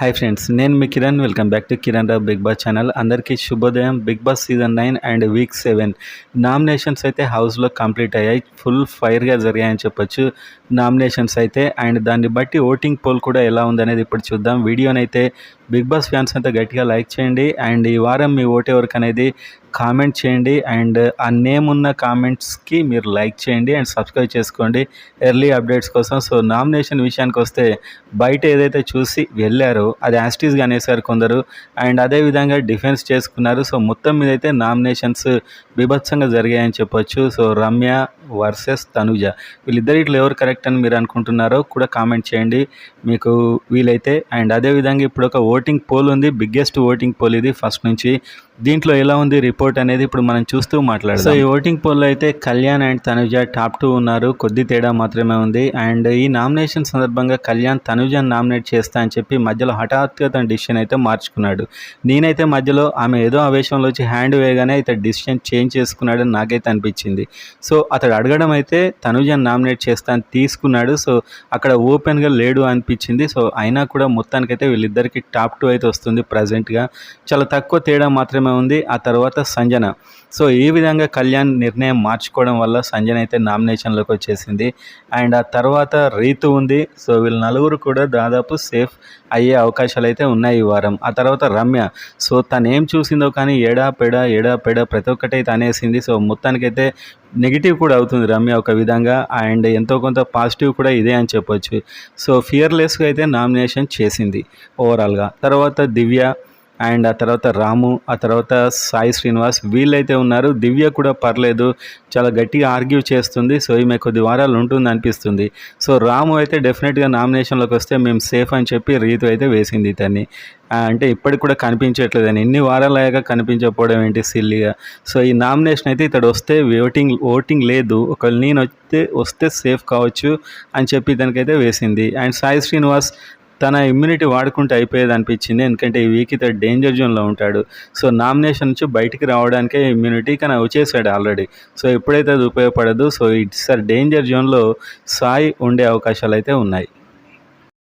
Hi friends, నేను మీ Kiran. Welcome back to Kiran Rao big boss channel. అందరికీ శుభోదయం. Big boss season 9 and week 7 nominations అయితే హౌస్లో కంప్లీట్ అయ్యాయి. ఫుల్ ఫైర్గా జరిగాయని చెప్పొచ్చు నామినేషన్స్ అయితే. అండ్ దాన్ని బట్టి ఓటింగ్ పోల్ కూడా ఎలా ఉందనేది ఇప్పుడు చూద్దాం. వీడియోనైతే బిగ్ బాస్ ఫ్యాన్స్ అంతా గట్టిగా లైక్ చేయండి. అండ్ ఈ వారం మీ ఓటు ఎవరికి అనేది కామెంట్ చేయండి. అండ్ ఆ నేమ్ ఉన్న కామెంట్స్కి మీరు లైక్ చేయండి అండ్ సబ్స్క్రైబ్ చేసుకోండి ఎర్లీ అప్డేట్స్ కోసం. సో నామినేషన్ విషయానికి వస్తే బయట ఏదైతే చూసి వెళ్ళారో అది యాస్టీస్గా అనేసారు కొందరు. అండ్ అదేవిధంగా డిఫెన్స్ చేసుకున్నారు. సో మొత్తం మీద అయితే నామినేషన్స్ బీభత్సంగా జరిగాయని చెప్పొచ్చు. సో రమ్య వర్సెస్ తనుజ, వీళ్ళిద్దరిట్లో ఎవరు కరెక్ట్ అని మీరు అనుకుంటున్నారో కూడా కామెంట్ చేయండి మీకు వీలైతే. అండ్ అదేవిధంగా ఇప్పుడు ఒక ఓటింగ్ పోల్ ఉంది, బిగ్గెస్ట్ ఓటింగ్ పోల్ ఇది ఫస్ట్ నుంచి. దీంట్లో ఎలా ఉంది రిపోర్ట్ అనేది ఇప్పుడు మనం చూస్తూ మాట్లాడదాం. సో ఈ ఓటింగ్ పోల్లో అయితే కళ్యాణ్ అండ్ తనుజ టాప్ 2 ఉన్నారు, కొద్ది తేడా మాత్రమే ఉంది. అండ్ ఈ నామినేషన్ సందర్భంగా కళ్యాణ్ తనుజను నామినేట్ చేస్తా అని చెప్పి మధ్యలో హఠాత్తుగా తన డిసిషన్ అయితే మార్చుకున్నాడు. నేనైతే మధ్యలో ఆమె ఏదో ఆవేశంలో వచ్చి హ్యాండ్ వేయగానే అయితే డిసిషన్ చేంజ్ చేసుకున్నాడని నాకైతే అనిపించింది. సో అతడు అడగడం అయితే తనుజను నామినేట్ చేస్తా అని తీసుకున్నాడు. సో అక్కడ ఓపెన్గా లేడు అనిపించింది. సో అయినా కూడా మొత్తానికైతే వీళ్ళిద్దరికి టాప్ 2 అయితే వస్తుంది ప్రజెంట్గా. చాలా తక్కువ తేడా మాత్రమే ఉంది. ఆ తర్వాత సంజన. సో ఈ విధంగా కళ్యాణ్ నిర్ణయం మార్చుకోవడం వల్ల సంజన అయితే నామినేషన్లోకి వచ్చేసింది. అండ్ ఆ తర్వాత రీతు ఉంది. సో వీళ్ళు నలుగురు కూడా దాదాపు సేఫ్ అయ్యే అవకాశాలు అయితే ఉన్నాయి ఈ వారం. ఆ తర్వాత రమ్య. సో తను ఏం చూసిందో కానీ ఏడా పెడ ప్రతి ఒక్కటైతే అనేసింది. సో మొత్తానికైతే నెగిటివ్ కూడా అవుతుంది రమ్య ఒక విధంగా. అండ్ ఎంతో కొంత పాజిటివ్ కూడా ఇదే అని చెప్పొచ్చు. సో ఫియర్లెస్గా అయితే నామినేషన్ చేసింది ఓవరాల్గా. తర్వాత దివ్య అండ్ ఆ తర్వాత రాము, ఆ తర్వాత సాయి శ్రీనివాస్, వీళ్ళైతే ఉన్నారు. దివ్య కూడా పర్లేదు, చాలా గట్టిగా ఆర్గ్యూ చేస్తుంది. సో ఈమె కొద్ది వారాలు ఉంటుంది అనిపిస్తుంది. సో రాము అయితే డెఫినెట్గా నామినేషన్లోకి వస్తే మేము సేఫ్ అని చెప్పి రీతు అయితే వేసింది ఇతన్ని. అంటే ఇప్పటికి కూడా కనిపించట్లేదని, ఇన్ని వారాలయ్యాక కనిపించకపోవడం ఏంటి సిల్లీగా. సో ఈ నామినేషన్ అయితే ఇతడు వస్తే ఓటింగ్ లేదు, ఒకవేళ నేను వస్తే సేఫ్ కావచ్చు అని చెప్పి ఇతనికైతే వేసింది. అండ్ సాయి శ్రీనివాస్ తన ఇమ్యూనిటీ వాడుకుంటే అయిపోయేది అనిపించింది. ఎందుకంటే ఈ వీక్ ఇతడు డేంజర్ జోన్లో ఉంటాడు. సో నామినేషన్ నుంచి బయటికి రావడానికే ఇమ్యూనిటీ, కానీ వచ్చేసాడు ఆల్రెడీ. సో ఎప్పుడైతే అది ఉపయోగపడదు. సో ఇట్స్ డేంజర్ జోన్లో సాయి ఉండే అవకాశాలు అయితే ఉన్నాయి.